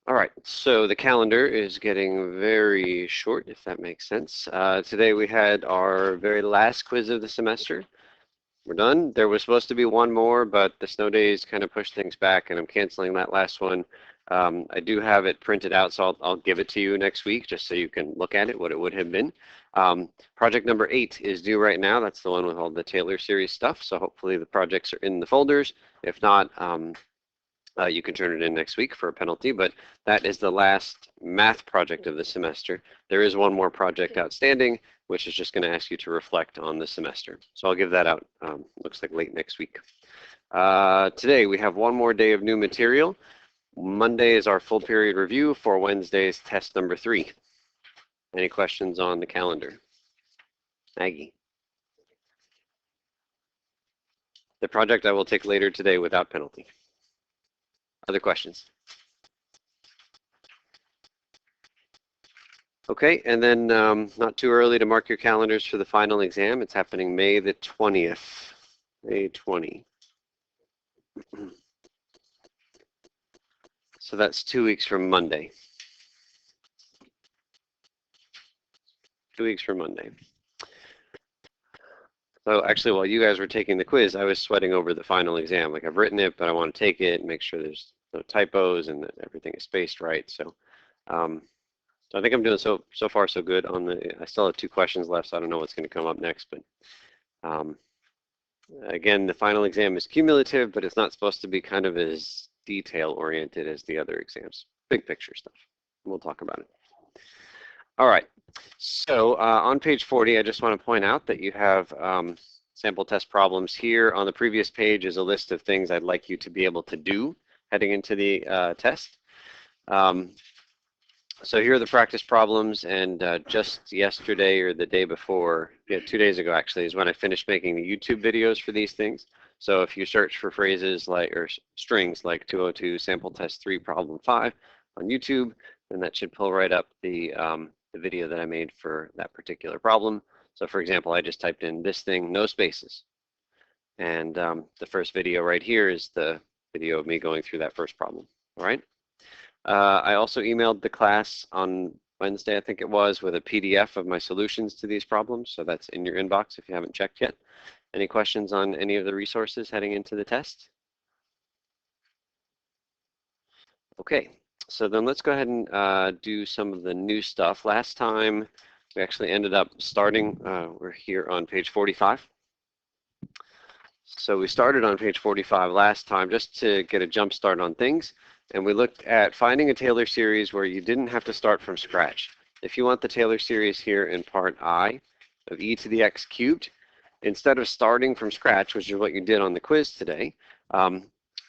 All right, so the calendar is getting very short, if that makes sense. Today we had our very last quiz of the semester. We're done. There was supposed to be one more, but the snow days kind of pushed things back, and I'm canceling that last one. I do have it printed out, so I'll give it to you next week just so you can look at it, what it would have been. Project number 8 is due right now. That's the one with all the Taylor series stuff, so hopefully the projects are in the folders. If not, you can turn it in next week for a penalty, but that is the last math project of the semester. There is one more project outstanding, which is just going to ask you to reflect on the semester. So I'll give that out, looks like late next week. Today we have one more day of new material. Monday is our full period review. For Wednesday's test number 3. Any questions on the calendar? Maggie? The project I will take later today without penalty. Other questions? Okay, and then not too early to mark your calendars for the final exam. It's happening May the 20th, May 20. So that's 2 weeks from Monday. 2 weeks from Monday. So actually, while you guys were taking the quiz, I was sweating over the final exam. Like, I've written it, but I want to take it and make sure there's no typos and that everything is spaced right. So I think I'm doing so far so good on the. I still have 2 questions left, so I don't know what's going to come up next. But again, the final exam is cumulative, but it's not supposed to be kind of as detail oriented as the other exams. Big picture stuff. We'll talk about it. All right. So on page 40, I just want to point out that you have sample test problems here. On the previous page is a list of things I'd like you to be able to do heading into the test. So here are the practice problems, and just yesterday or the day before, 2 days ago actually, is when I finished making the YouTube videos for these things. So if you search for phrases like, or strings like 202 sample test 3 problem 5 on YouTube, then that should pull right up the video that I made for that particular problem. So for example, I just typed in this thing, no spaces. And the first video right here is the video of me going through that first problem, all right? I also emailed the class on Wednesday, I think it was, with a PDF of my solutions to these problems. So that's in your inbox if you haven't checked yet. Any questions on any of the resources heading into the test? Okay, so then let's go ahead and do some of the new stuff. Last time we actually ended up starting, we're here on page 45. So we started on page 45 last time just to get a jump start on things. And we looked at finding a Taylor series where you didn't have to start from scratch. If you want the Taylor series here in part I of e to the x cubed, instead of starting from scratch, which is what you did on the quiz today,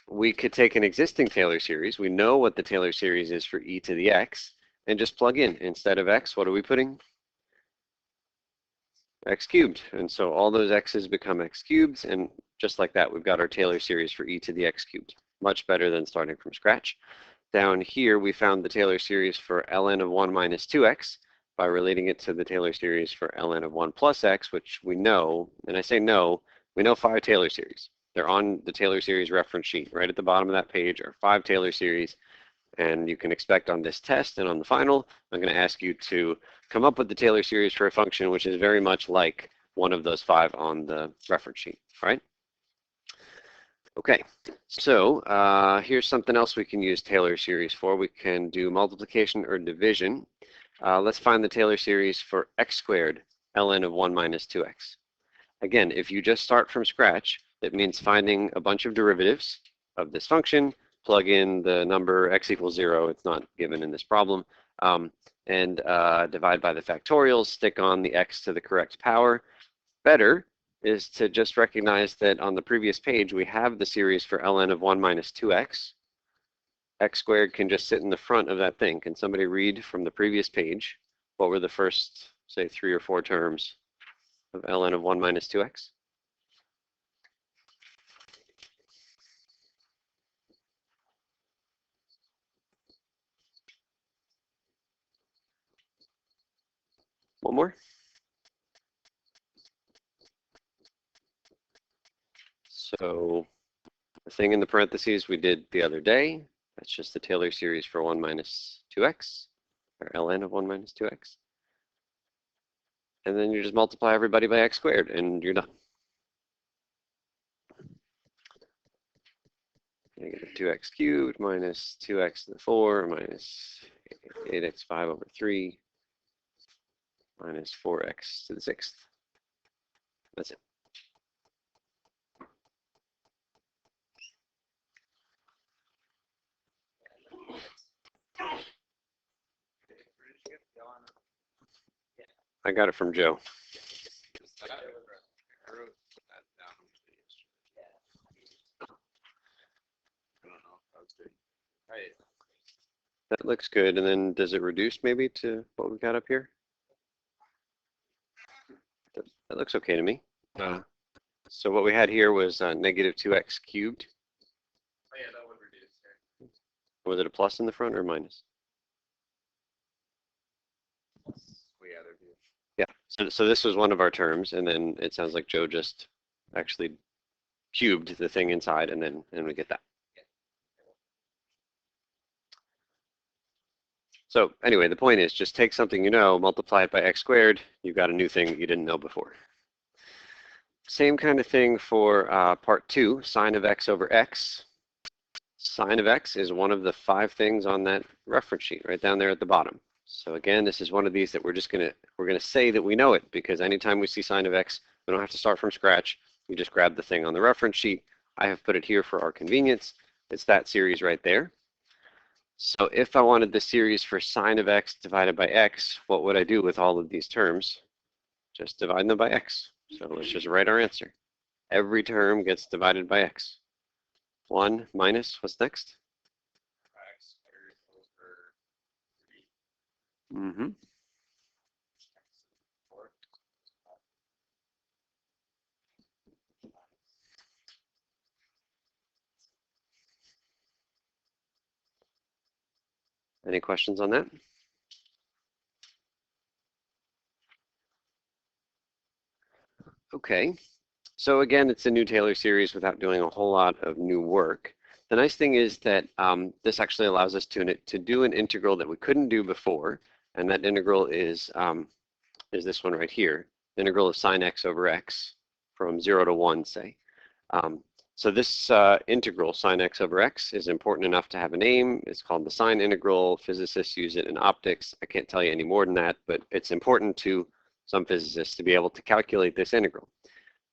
we could take an existing Taylor series. We know what the Taylor series is for e to the x, and just plug in. Instead of x, what are we putting? X cubed. And so all those x's become x cubed, and just like that, we've got our Taylor series for e to the x cubed. Much better than starting from scratch. Down here, we found the Taylor series for ln of 1 minus 2x by relating it to the Taylor series for ln of 1 plus x, which we know, and I say no, we know 5 Taylor series. They're on the Taylor series reference sheet. Right at the bottom of that page are 5 Taylor series, and you can expect on this test and on the final, I'm going to ask you to come up with the Taylor series for a function which is very much like one of those 5 on the reference sheet, right? Okay, so here's something else we can use Taylor series for. We can do multiplication or division. Let's find the Taylor series for x squared ln of 1 minus 2x. Again, if you just start from scratch, it means finding a bunch of derivatives of this function, plug in the number x equals 0, it's not given in this problem, and divide by the factorials, stick on the x to the correct power. Better is to just recognize that on the previous page, we have the series for ln of 1 minus 2x. X squared can just sit in the front of that thing. Can somebody read from the previous page what were the first, say, 3 or 4 terms of ln of 1 minus 2x? One more. So the thing in the parentheses we did the other day, That's just the Taylor series for 1 minus 2x, or ln of 1 minus 2x. And then you just multiply everybody by x squared, and you're done. Negative 2x cubed minus 2x to the 4 minus 8x5 over 3 minus 4x to the 6th. That's it. I got it from Joe. That looks good. And then does it reduce maybe to what we got up here? That looks okay to me. So what we had here was negative 2x cubed. Oh yeah, that would reduce. Was it a plus in the front or minus? Yeah, so this was one of our terms, and then it sounds like Joe just actually cubed the thing inside, and then we get that. So anyway, the point is just take something you know, multiply it by x squared, you've got a new thing that you didn't know before. Same kind of thing for part 2, sine of x over x. Sine of x is one of the 5 things on that reference sheet right down there at the bottom. So again, this is one of these that we're gonna say that we know it, because anytime we see sine of x, we don't have to start from scratch. We just grab the thing on the reference sheet. I have put it here for our convenience. It's that series right there. So if I wanted the series for sine of x divided by x, what would I do with all of these terms? Just divide them by x. So let's just write our answer. Every term gets divided by x. 1 minus, what's next? X squared over 3. Any questions on that? Okay, so again, it's a new Taylor series without doing a whole lot of new work. The nice thing is that this actually allows us to do an integral that we couldn't do before, and that integral is this one right here, the integral of sine x over x from 0 to 1, say. So this integral, sine x over x, is important enough to have a name. It's called the sine integral. Physicists use it in optics. I can't tell you any more than that, but it's important to some physicists to be able to calculate this integral.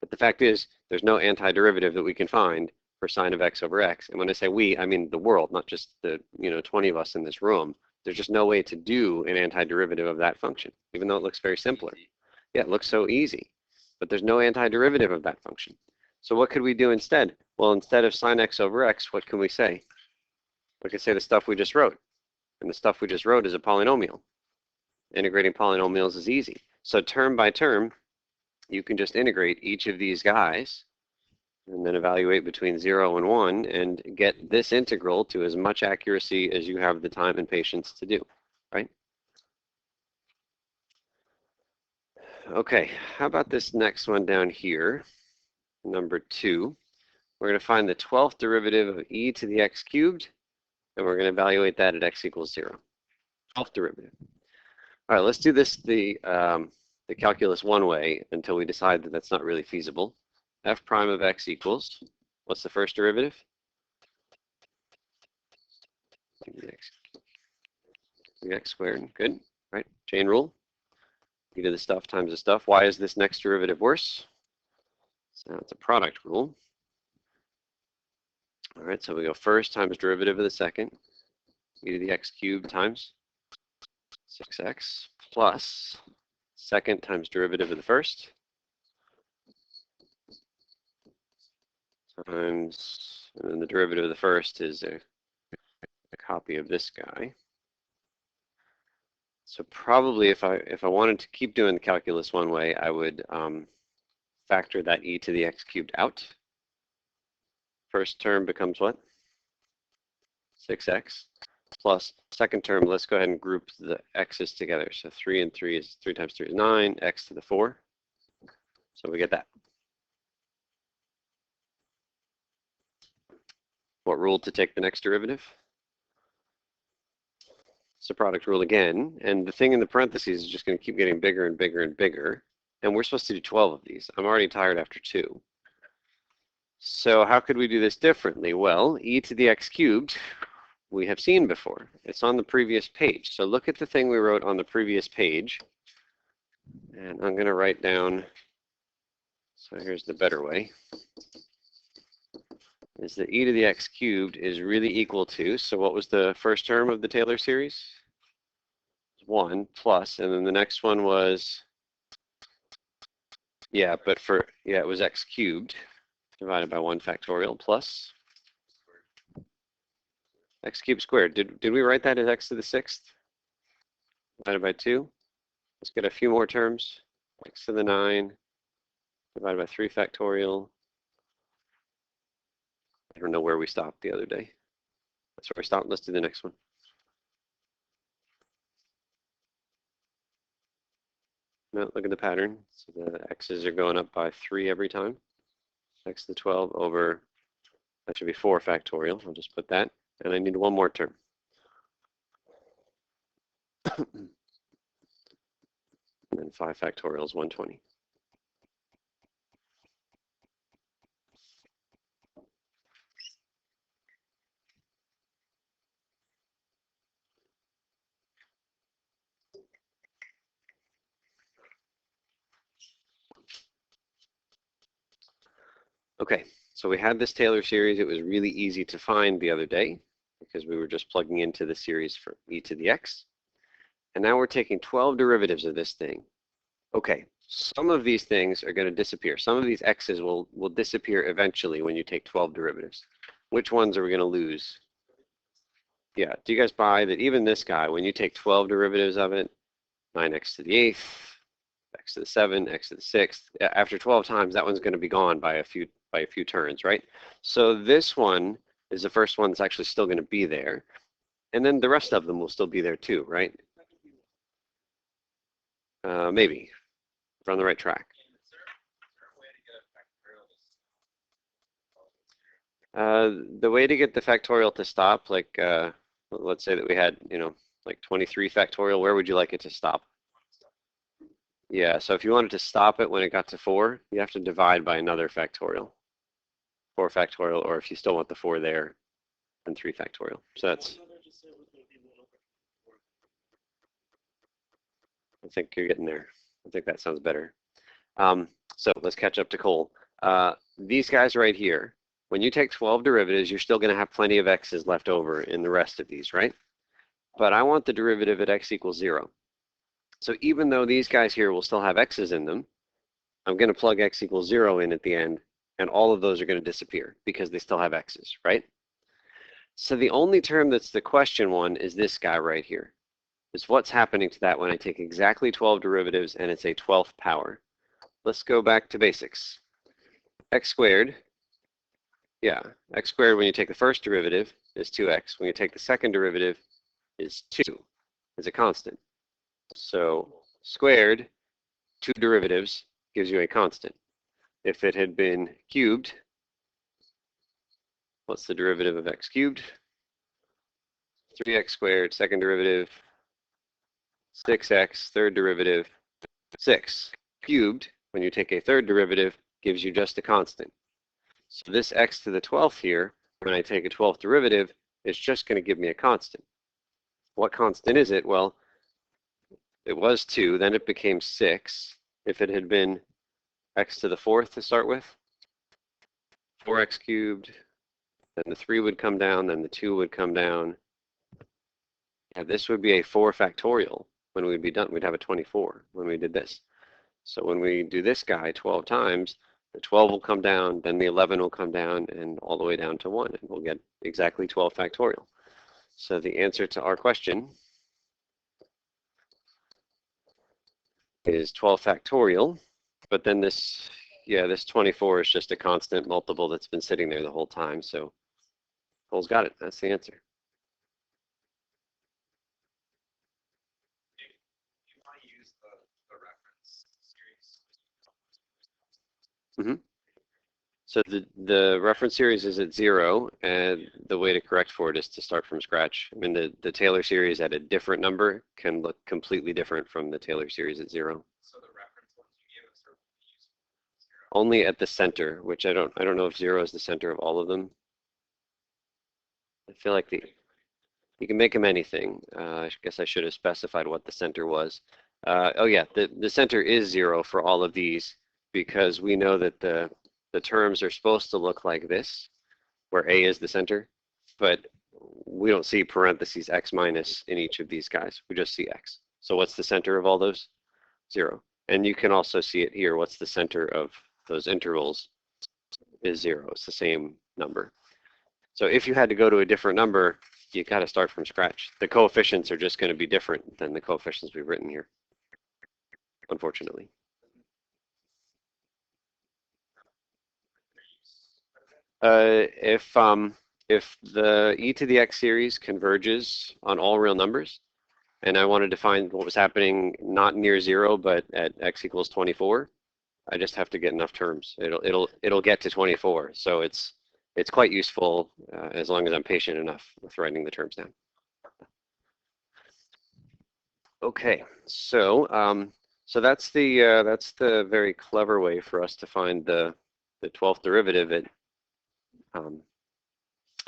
But the fact is, there's no antiderivative that we can find for sine of x over x. And when I say we, I mean the world, not just the 20 of us in this room. There's just no way to do an antiderivative of that function, even though it looks very simpler. Yeah, it looks so easy, but there's no antiderivative of that function. So what could we do instead? Well, instead of sine x over x, what can we say? We could say the stuff we just wrote. And the stuff we just wrote is a polynomial. Integrating polynomials is easy. So term by term, you can just integrate each of these guys and then evaluate between 0 and 1 and get this integral to as much accuracy as you have the time and patience to do, right? Okay, how about this next one down here, number 2. We're going to find the 12th derivative of e to the x cubed, and we're going to evaluate that at x equals 0. 12th derivative. All right, let's do this the calculus one way until we decide that that's not really feasible. F prime of x equals, what's the first derivative? The x squared, good, right? Chain rule. E to the stuff times the stuff. Why is this next derivative worse? So it's a product rule. All right, so we go first times derivative of the second, e to the x cubed times 6x plus second times derivative of the first times, and then the derivative of the first is a copy of this guy. So probably if I wanted to keep doing the calculus one way, I would factor that e to the x cubed out. First term becomes what? 6x plus second term. Let's go ahead and group the x's together. So 3 and 3 is 3 times 3 is 9, x to the 4. So we get that. What rule to take the next derivative? It's the product rule again, and the thing in the parentheses is just going to keep getting bigger and bigger and bigger, and we're supposed to do 12 of these. I'm already tired after 2. So how could we do this differently? Well, e to the x cubed we have seen before. It's on the previous page. So look at the thing we wrote on the previous page, and I'm going to write down, so here's the better way, is that e to the x cubed is really equal to, so what was the first term of the Taylor series? 1 plus, and then the next one was, yeah, but for, yeah, it was x cubed divided by 1 factorial plus x cubed squared. Did we write that as x to the 6th divided by 2? Let's get a few more terms. X to the 9 divided by 3 factorial. I don't know where we stopped the other day. That's where we stopped. Let's do the next one. No, look at the pattern. So the x's are going up by 3 every time. X to the 12 over, that should be 4 factorial. I'll just put that. And I need one more term. And then 5 factorial is 120. Okay, so we had this Taylor series. It was really easy to find the other day because we were just plugging into the series for e to the x. And now we're taking 12 derivatives of this thing. Okay, some of these things are going to disappear. Some of these x's will disappear eventually when you take 12 derivatives. Which ones are we going to lose? Yeah, do you guys buy that even this guy, when you take 12 derivatives of it, 9x to the 8th, x to the 7th, x to the 6th, after 12 times, that one's going to be gone by a few turns, right? So this one is the first one that's actually still going to be there. And then the rest of them will still be there too, right? Maybe. We're on the right track. The way to get the factorial to stop, like, let's say that we had, like 23 factorial, where would you like it to stop? Yeah, so if you wanted to stop it when it got to 4, you have to divide by another factorial. 4 factorial, or if you still want the 4 there, then 3 factorial. So that's, I think you're getting there. I think that sounds better. So let's catch up to Cole. These guys right here, when you take 12 derivatives, you're still going to have plenty of x's left over in the rest of these, right? But I want the derivative at x equals 0. So even though these guys here will still have x's in them, I'm going to plug x equals 0 in at the end, and all of those are going to disappear because they still have x's, right? So the only term that's the question one is this guy right here. Is what's happening to that when I take exactly 12 derivatives and it's a 12th power. Let's go back to basics. X squared, yeah, x squared when you take the first derivative is 2x. When you take the second derivative is 2, is a constant. So squared, 2 derivatives gives you a constant. If it had been cubed, what's the derivative of x cubed? 3x squared, second derivative, 6x, third derivative, 6. Cubed, when you take a third derivative, gives you just a constant. So this x to the 12th here, when I take a 12th derivative, is just going to give me a constant. What constant is it? Well, it was 2, then it became 6. If it had been x to the 4th to start with, 4x cubed, then the 3 would come down, then the 2 would come down. Yeah, this would be a 4 factorial when we'd be done. We'd have a 24 when we did this. So when we do this guy 12 times, the 12 will come down, then the 11 will come down, and all the way down to 1, and we'll get exactly 12 factorial. So the answer to our question is 12 factorial, but then this 24 is just a constant multiple that's been sitting there the whole time, so Cole's got it. That's the answer. You want to use the reference series. So the reference series is at 0, and the way to correct for it is to start from scratch. I mean, the Taylor series at a different number can look completely different from the Taylor series at 0. So the reference ones you gave us are used 0. Only at the center, which I don't know if 0 is the center of all of them. I feel like you can make them anything. I guess I should have specified what the center was. Oh yeah, the center is 0 for all of these because we know that the terms are supposed to look like this, where A is the center, but we don't see parentheses x minus in each of these guys. We just see x. So what's the center of all those? 0. And you can also see it here. What's the center of those intervals is 0. It's the same number. So if you had to go to a different number, you got to start from scratch. The coefficients are just going to be different than the coefficients we've written here, unfortunately. If the e to the x series converges on all real numbers, and I wanted to find what was happening not near 0 but at x equals 24, I just have to get enough terms. It'll get to 24. So it's quite useful as long as I'm patient enough with writing the terms down. Okay, so so that's the very clever way for us to find the 12th derivative at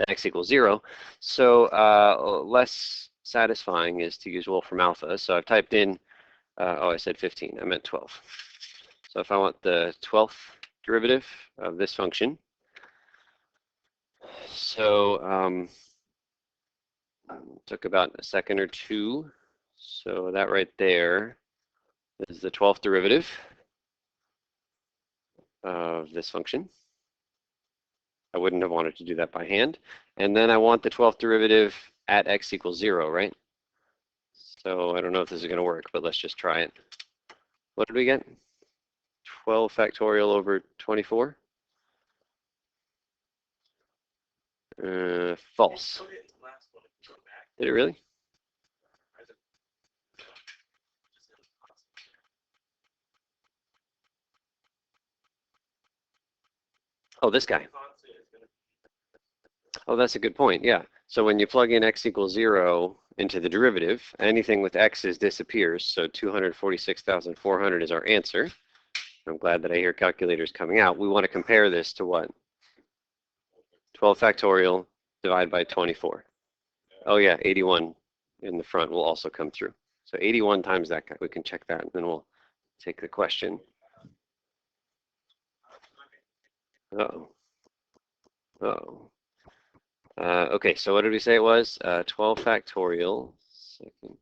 x equals 0. So less satisfying is to use Wolfram alpha. So I've typed in, oh, I said 15. I meant 12. So if I want the 12th derivative of this function, so took about a second or two. So that right there is the 12th derivative of this function. I wouldn't have wanted to do that by hand. And then I want the 12th derivative at x equals 0, right? So I don't know if this is going to work, but let's just try it. What did we get? 12 factorial over 24? False. Did it really? Oh, this guy. Oh, that's a good point. Yeah. So when you plug in x equals 0 into the derivative, anything with x's disappears. So 246,400 is our answer. I'm glad that I hear calculators coming out. We want to compare this to what? 12 factorial divided by 24. Oh yeah, 81 in the front will also come through. So 81 times that guy. We can check that and then we'll take the question. Uh-oh. Uh-oh. Okay, so what did we say it was? 12 factorial. Second.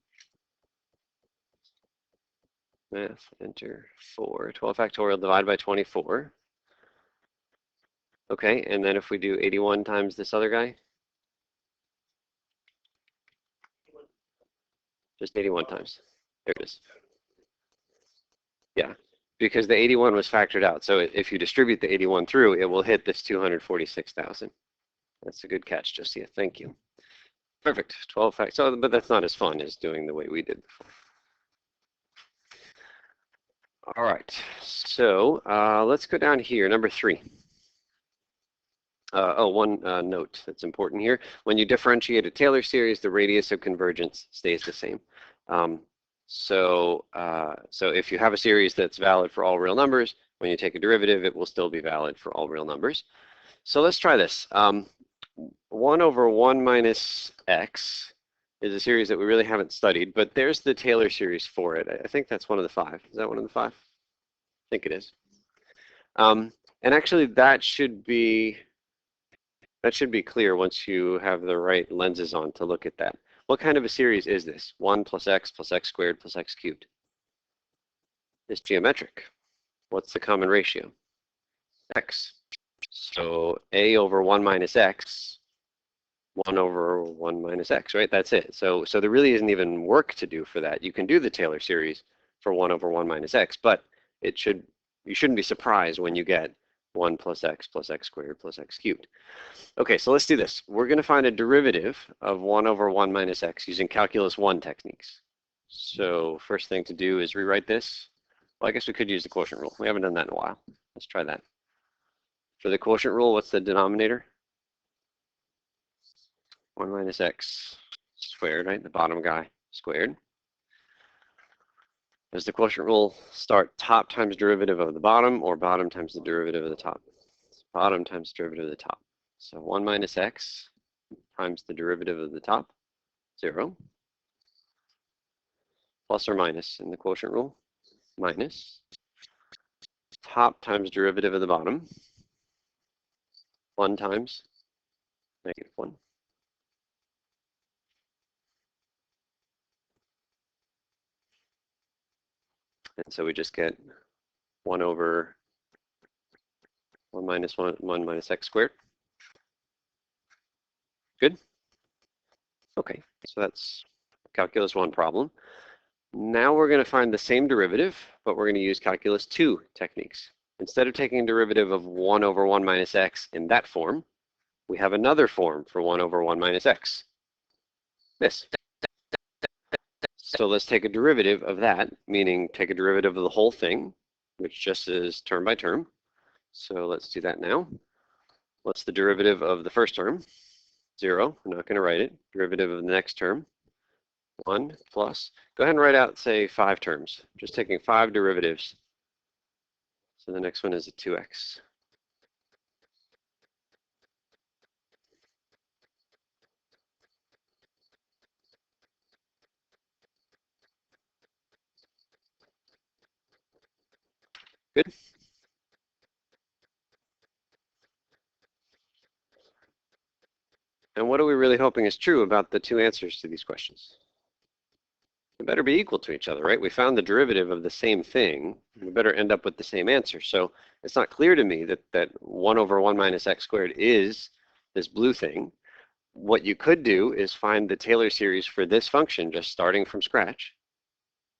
Math, enter 4. 12 factorial divided by 24. Okay, and then if we do 81 times this other guy? Just 81 times. There it is. Yeah, because the 81 was factored out. So if you distribute the 81 through, it will hit this 246,000. That's a good catch, Josiah. Thank you. Perfect. 12 facts. So, but that's not as fun as doing the way we did before. All right. So let's go down here. Number 3. One note that's important here. When you differentiate a Taylor series, the radius of convergence stays the same. So if you have a series that's valid for all real numbers, when you take a derivative, it will still be valid for all real numbers. So let's try this. 1 over 1 minus x is a series that we really haven't studied, but there's the Taylor series for it. I think that's one of the 5. Is that one of the 5? I think it is. And actually, that should be clear once you have the right lenses on to look at that. What kind of a series is this? 1 plus x squared plus x cubed. It's geometric. What's the common ratio? X. So a over 1 minus x, 1 over 1 minus x, right? That's it. So there really isn't even work to do for that. You can do the Taylor series for 1 over 1 minus x, but you shouldn't be surprised when you get 1 plus x squared plus x cubed. Okay, so let's do this. We're going to find a derivative of 1 over 1 minus x using calculus 1 techniques. So first thing to do is rewrite this. Well, I guess we could use the quotient rule. We haven't done that in a while. Let's try that. For the quotient rule, what's the denominator? 1 minus x squared, right? The bottom guy squared. Does the quotient rule start top times derivative of the bottom or bottom times the derivative of the top? It's bottom times derivative of the top. So 1 minus x times the derivative of the top, 0. Plus or minus in the quotient rule? Minus. Top times derivative of the bottom, 1 times negative 1. And so we just get 1 over 1 minus 1 minus x squared. Good? Okay, so that's calculus 1 problem. Now we're going to find the same derivative, but we're going to use calculus 2 techniques. Instead of taking a derivative of 1 over 1 minus x in that form, we have another form for 1 over 1 minus x. This. So let's take a derivative of that, meaning take a derivative of the whole thing, which just is term by term. So let's do that now. What's the derivative of the first term? 0. I'm not going to write it. Derivative of the next term, 1 plus. Go ahead and write out, say, 5 terms. Just taking 5 derivatives. So the next one is a 2x. Good? And what are we really hoping is true about the 2 answers to these questions? They better be equal to each other, right? We found the derivative of the same thing. We better end up with the same answer. So it's not clear to me that 1 over 1 minus x squared is this blue thing. What you could do is find the Taylor series for this function just starting from scratch.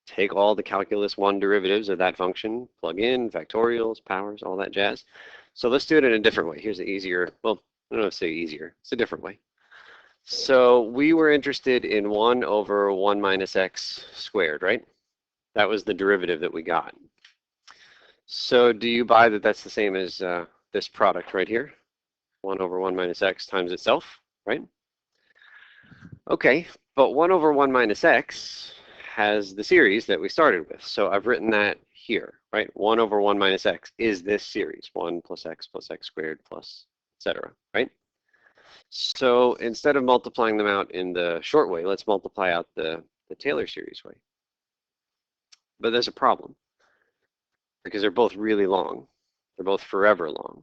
Take all the calculus 1 derivatives of that function, plug in factorials, powers, all that jazz. So let's do it in a different way. Here's the easier, well, I don't know if say easier. It's a different way. So we were interested in 1 over 1 minus x squared, right? That was the derivative that we got. So do you buy that that's the same as this product right here? 1 over 1 minus x times itself, right? Okay, but 1 over 1 minus x has the series that we started with. So I've written that here, right? 1 over 1 minus x is this series, 1 plus x squared plus etc., right? So instead of multiplying them out in the short way, let's multiply out the Taylor series way. But there's a problem because they're both really long. They're both forever long.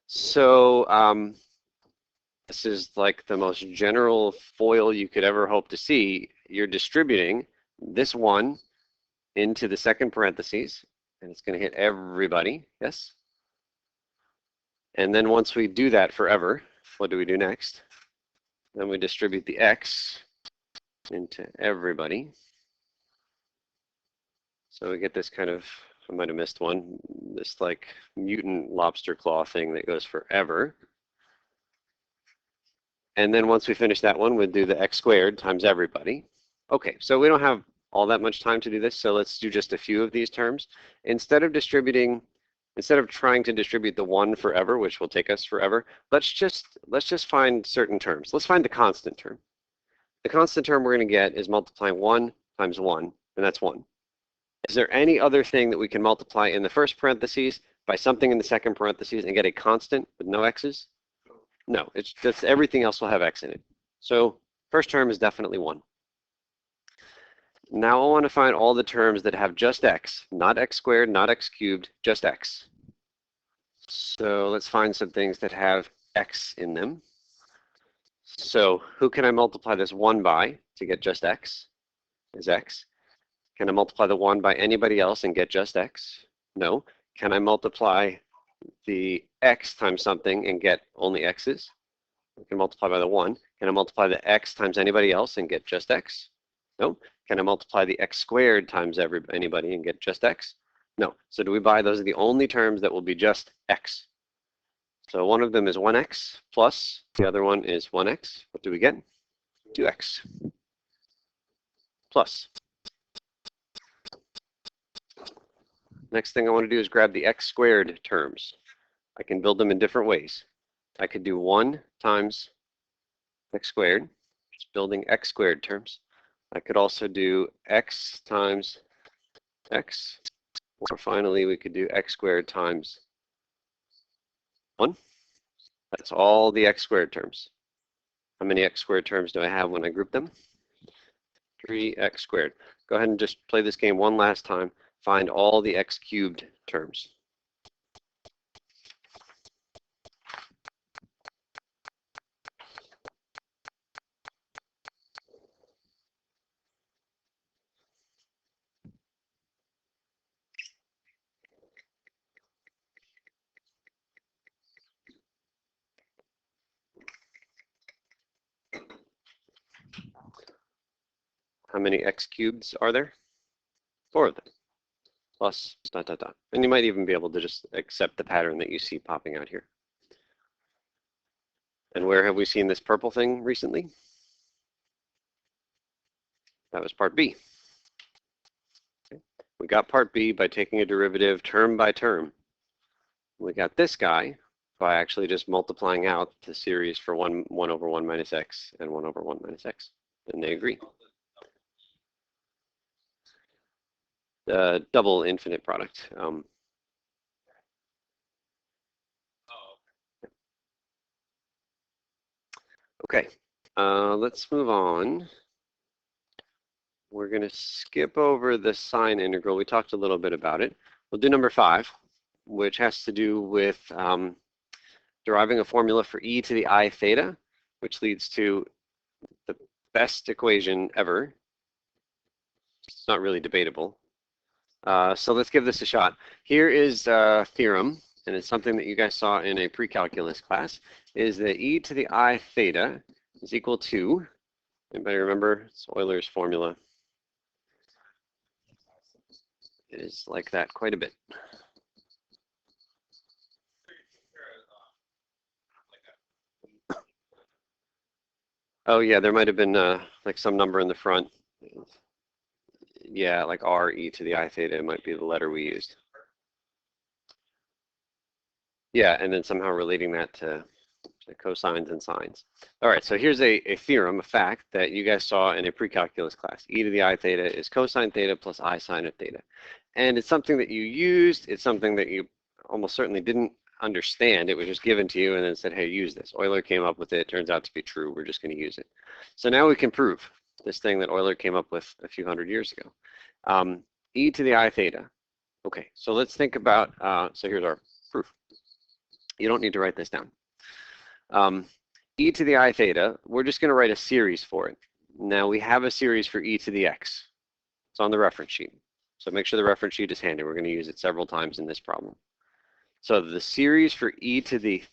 So this is like the most general FOIL you could ever hope to see. You're distributing this one into the second parentheses, and it's going to hit everybody, yes? And then once we do that forever, what do we do next? Then we distribute the x into everybody. So we get this kind of, I might have missed one, this like mutant lobster claw thing that goes forever. And then once we finish that one, we'll do the x squared times everybody. Okay, so we don't have all that much time to do this, so let's do just a few of these terms. Instead of trying to distribute the 1 forever, which will take us forever, let's just find certain terms. Let's find the constant term. The constant term we're going to get is multiplying 1 times 1, and that's 1. Is there any other thing that we can multiply in the first parentheses by something in the second parentheses and get a constant with no x's? No, it's just everything else will have x in it. So first term is definitely 1. Now I want to find all the terms that have just x, not x squared, not x cubed, just x. So let's find some things that have x in them. So who can I multiply this 1 by to get just x? Is x. Can I multiply the 1 by anybody else and get just x? No. Can I multiply the x times something and get only x's? I can multiply by the 1. Can I multiply the x times anybody else and get just x? No. Can I multiply the x squared times anybody and get just x? No. So do we buy those are the only terms that will be just x? So one of them is 1x plus the other one is 1x. What do we get? 2x plus. Next thing I want to do is grab the x squared terms. I can build them in different ways. I could do 1 times x squared, just building x squared terms. I could also do x times x, or finally we could do x squared times 1. That's all the x squared terms. How many x squared terms do I have when I group them? 3x squared. Go ahead and just play this game one last time. Find all the x cubed terms. How many x cubes are there? 4 of them. Plus dot dot dot. And you might even be able to just accept the pattern that you see popping out here. And where have we seen this purple thing recently? That was part B. Okay. We got part B by taking a derivative term by term. We got this guy by actually just multiplying out the series for 1 over 1 minus x and 1 over 1 minus x. And they agree. The double infinite product. Okay, let's move on. We're going to skip over the sine integral. We talked a little bit about it. We'll do number 5, which has to do with deriving a formula for e to the I theta, which leads to the best equation ever. It's not really debatable. So let's give this a shot. Here is a theorem, and it's something that you guys saw in a pre-calculus class, is that e to the I theta is equal to, anybody remember? It's Euler's formula. It is like that quite a bit. Oh yeah, there might have been like some number in the front. Yeah, like r e to the I theta might be the letter we used. Yeah, and then somehow relating that to cosines and sines. All right, so here's a theorem, a fact that you guys saw in a pre-calculus class. E to the I theta is cosine theta plus I sine of theta. And it's something that you used. It's something that you almost certainly didn't understand. It was just given to you and then said, hey, use this. Euler came up with it. It turns out to be true. We're just going to use it. So now we can prove this thing that Euler came up with a few hundred years ago. E to the I theta. Okay, so let's think about, so here's our proof. You don't need to write this down. E to the I theta, we're just going to write a series for it. Now we have a series for e to the x. It's on the reference sheet. So make sure the reference sheet is handy. We're going to use it several times in this problem. So the series for e to the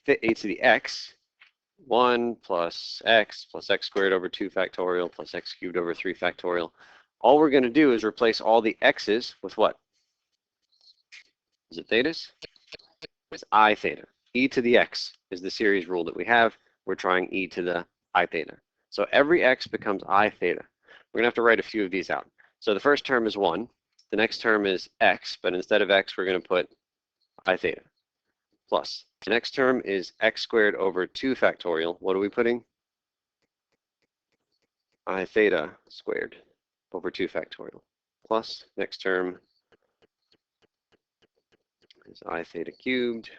x, 1 plus x squared over 2 factorial plus x cubed over 3 factorial. All we're going to do is replace all the x's with what? Is it thetas? It's I theta. E to the x is the series rule that we have. We're trying e to the I theta. So every x becomes I theta. We're going to have to write a few of these out. So the first term is 1. The next term is x, but instead of x, we're going to put I theta. Plus, the next term is x squared over 2 factorial. What are we putting? I theta squared over 2 factorial. Plus, next term is I theta cubed.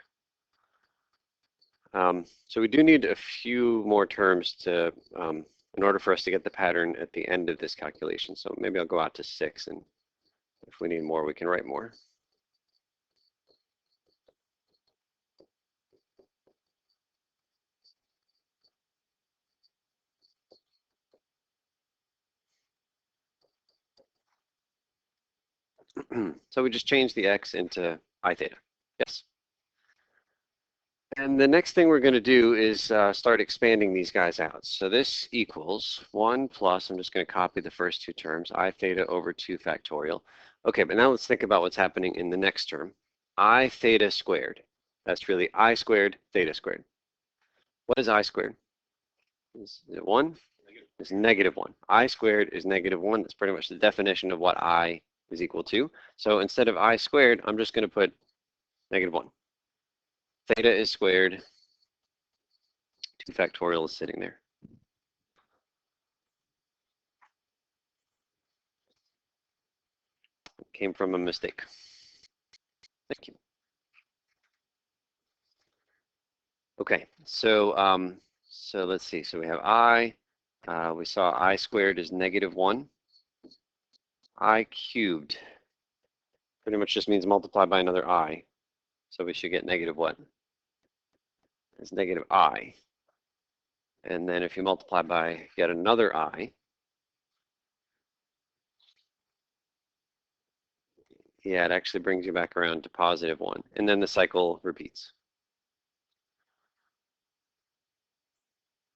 So we do need a few more terms to, in order for us to get the pattern at the end of this calculation. So maybe I'll go out to 6, and if we need more, we can write more. So we just change the x into I theta. Yes. And the next thing we're going to do is start expanding these guys out. So this equals 1 plus, I'm just going to copy the first 2 terms, I theta over 2 factorial. Okay, but now let's think about what's happening in the next term. I theta squared. That's really I squared theta squared. What is I squared? Is it 1? It's -1. I squared is -1. That's pretty much the definition of what I is equal to. So instead of I squared, I'm just going to put -1. theta is squared, 2 factorial is sitting there. It came from a mistake. Thank you. Okay, so so let's see. So we have I. We saw I squared is -1. I cubed pretty much just means multiply by another I. So we should get negative what? It's negative I. And then if you multiply by yet another I, yeah, it actually brings you back around to +1. And then the cycle repeats.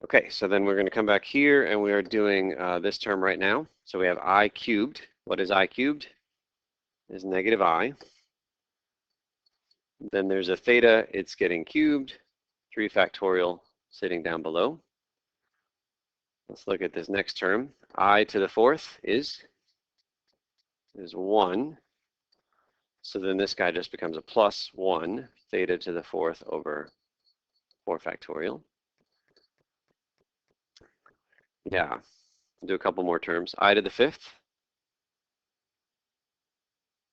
Okay, so then we're going to come back here and we are doing this term right now. So we have I cubed. What is I cubed? Is negative I. Then there's a theta, it's getting cubed, 3 factorial sitting down below. Let's look at this next term. I to the 4th is 1. So then this guy just becomes a +1 theta to the 4th over 4 factorial. Yeah, do a couple more terms. I to the 5th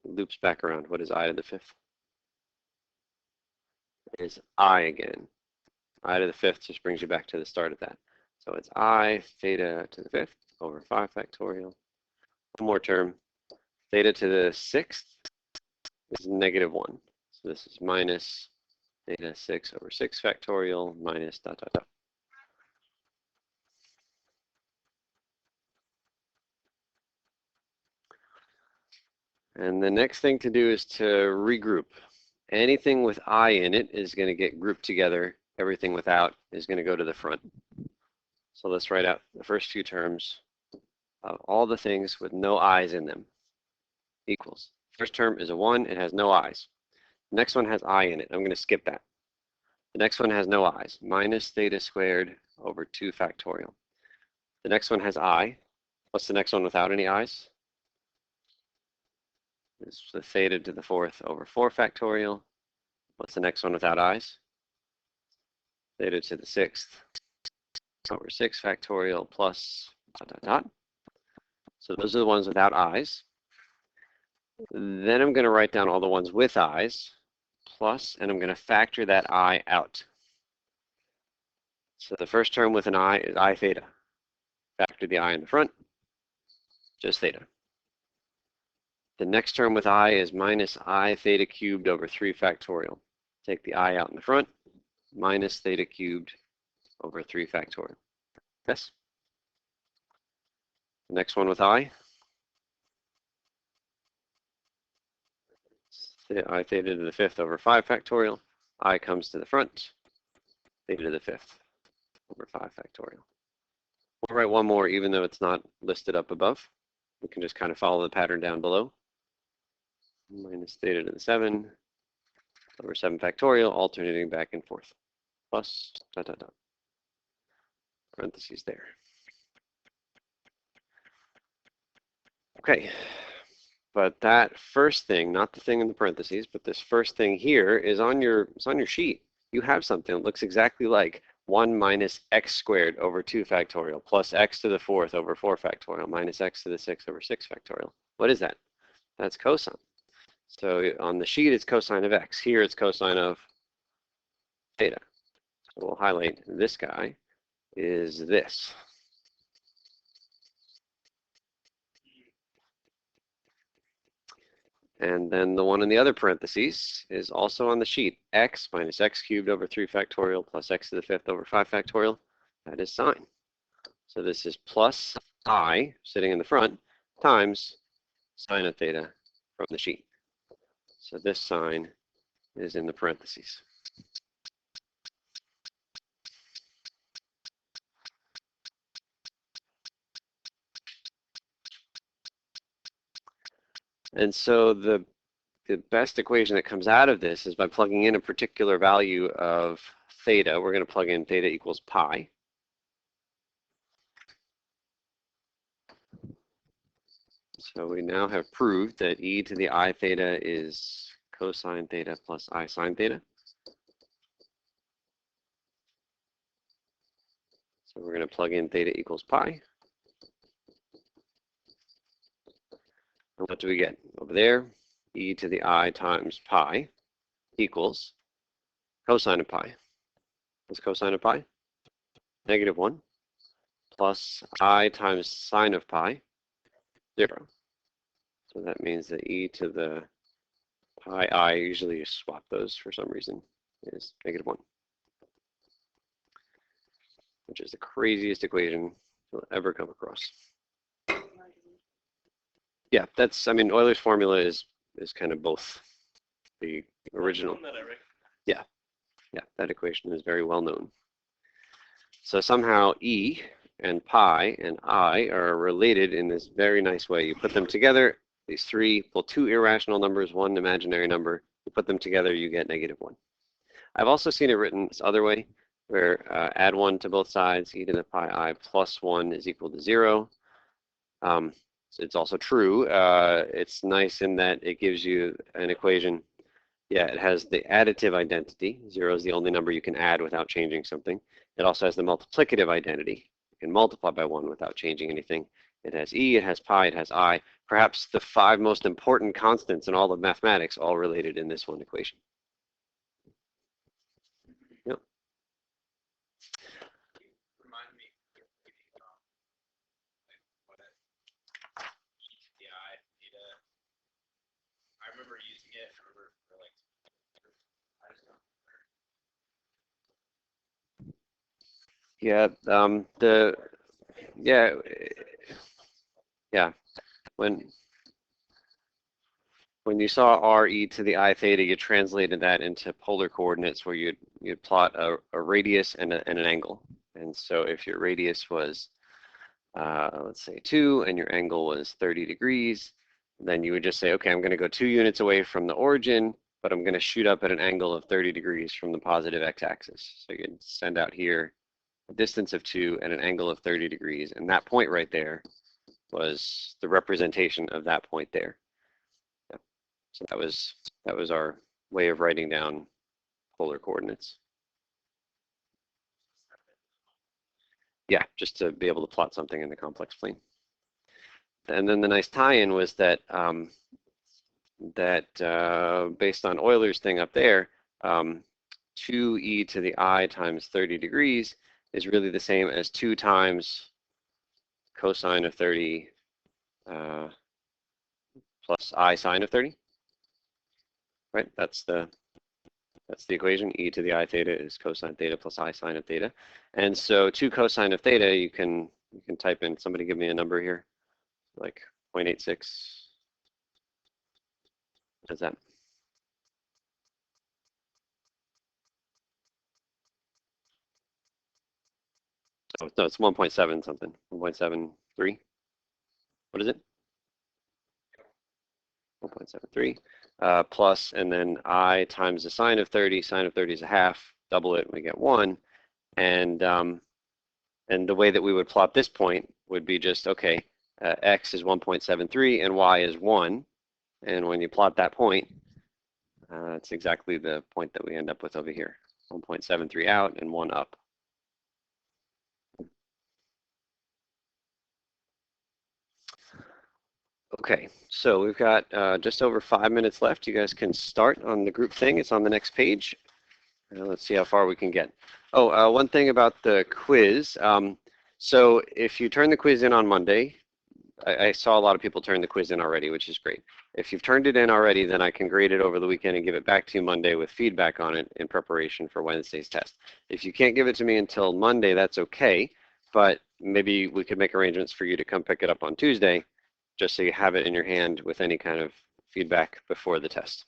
loops back around. What is I to the 5th? Is I again. I to the 5th just brings you back to the start of that. So it's I theta to the 5th over 5 factorial. One more term. Theta to the 6th is -1. So this is minus theta 6 over 6 factorial minus dot dot dot. And the next thing to do is to regroup. Anything with I in it is going to get grouped together. Everything without is going to go to the front. So let's write out the first few terms of all the things with no I's in them. Equals. First term is a 1. It has no I's. The next one has I in it. I'm going to skip that. The next one has no I's. Minus theta squared over 2 factorial. The next one has I. What's the next one without any I's? It's the theta to the 4th over 4 factorial. What's the next one without I's? Theta to the 6th over 6 factorial plus dot dot dot. So those are the ones without I's. Then I'm going to write down all the ones with I's plus, and I'm going to factor that I out. So the first term with an I is I theta. Factor the I in the front, just theta. The next term with I is minus I theta cubed over 3 factorial. Take the I out in the front, minus theta cubed over 3 factorial. Yes? The next one with I. I theta to the 5th over 5 factorial. I comes to the front, theta to the 5th over 5 factorial. We'll write one more even though it's not listed up above. We can just kind of follow the pattern down below. Minus theta to the 7 over 7 factorial, alternating back and forth. Plus dot dot dot. Parentheses there. Okay, but that first thing, not the thing in the parentheses, but this first thing here is on your sheet. You have something that looks exactly like 1 minus x squared over 2 factorial plus x to the 4th over 4 factorial minus x to the 6th over 6 factorial. What is that? That's cosine. So on the sheet, it's cosine of x. Here, it's cosine of theta. So we'll highlight this guy is this. And then the one in the other parentheses is also on the sheet. X minus x cubed over 3 factorial plus x to the 5th over 5 factorial. That is sine. So this is plus I sitting in the front times sine of theta from the sheet. So this sign is in the parentheses. And so the best equation that comes out of this is by plugging in a particular value of theta. We're going to plug in theta equals pi. So we now have proved that e to the I theta is cosine theta plus I sine theta. So we're going to plug in theta equals pi. And what do we get? Over there, e to the I times pi equals cosine of pi. What's cosine of pi? -1 plus I times sine of pi, 0. So that means that e to the pi I, usually you swap those for some reason, is -1. Which is the craziest equation you'll ever come across. Yeah, that's, I mean, Euler's formula is kind of both the original. Yeah, that equation is very well known. So somehow E and pi and I are related in this very nice way. You put them together, these three, well, two irrational numbers, one imaginary number, you put them together, you get -1. I've also seen it written this other way, where add 1 to both sides, e to the pi I plus 1 is equal to 0. So it's also true. It's nice in that it gives you an equation. Yeah, it has the additive identity. 0 is the only number you can add without changing something. It also has the multiplicative identity. You can multiply by 1 without changing anything. It has e, it has pi, it has I. Perhaps the 5 most important constants in all of mathematics, all related in this one equation. Yep. Remind me, I remember using it for like, I just don't Yeah, yeah. When you saw r e to the I theta, you translated that into polar coordinates where you'd plot a radius and an angle. And so if your radius was, let's say 2, and your angle was 30 degrees, then you would just say, okay, I'm going to go 2 units away from the origin, but I'm going to shoot up at an angle of 30 degrees from the positive x-axis. So you can send out here a distance of 2 and an angle of 30 degrees. And that point right there was the representation of that point there. So that was our way of writing down polar coordinates. Yeah, just to be able to plot something in the complex plane. And then the nice tie-in was that based on Euler's thing up there, 2e to the I times 30 degrees is really the same as 2 times cosine of 30 plus I sine of 30. Right, that's the equation. E to the I theta is cosine theta plus I sine of theta. And so 2 cosine of theta, you can type in, somebody give me a number here, like 0.86. What is that? Oh, no, it's 1.7 something, 1.73. What is it? 1.73 plus, and then I times the sine of 30. Sine of 30 is a half. Double it, we get 1. And the way that we would plot this point would be just, okay, x is 1.73 and y is 1. And when you plot that point, it's exactly the point that we end up with over here. 1.73 out and 1 up. Okay, so we've got just over 5 minutes left. You guys can start on the group thing. It's on the next page. Let's see how far we can get. Oh, one thing about the quiz. So if you turn the quiz in on Monday, I saw a lot of people turn the quiz in already, which is great. If you've turned it in already, then I can grade it over the weekend and give it back to you Monday with feedback on it in preparation for Wednesday's test. If you can't give it to me until Monday, that's okay, but maybe we could make arrangements for you to come pick it up on Tuesday, just so you have it in your hand with any kind of feedback before the test.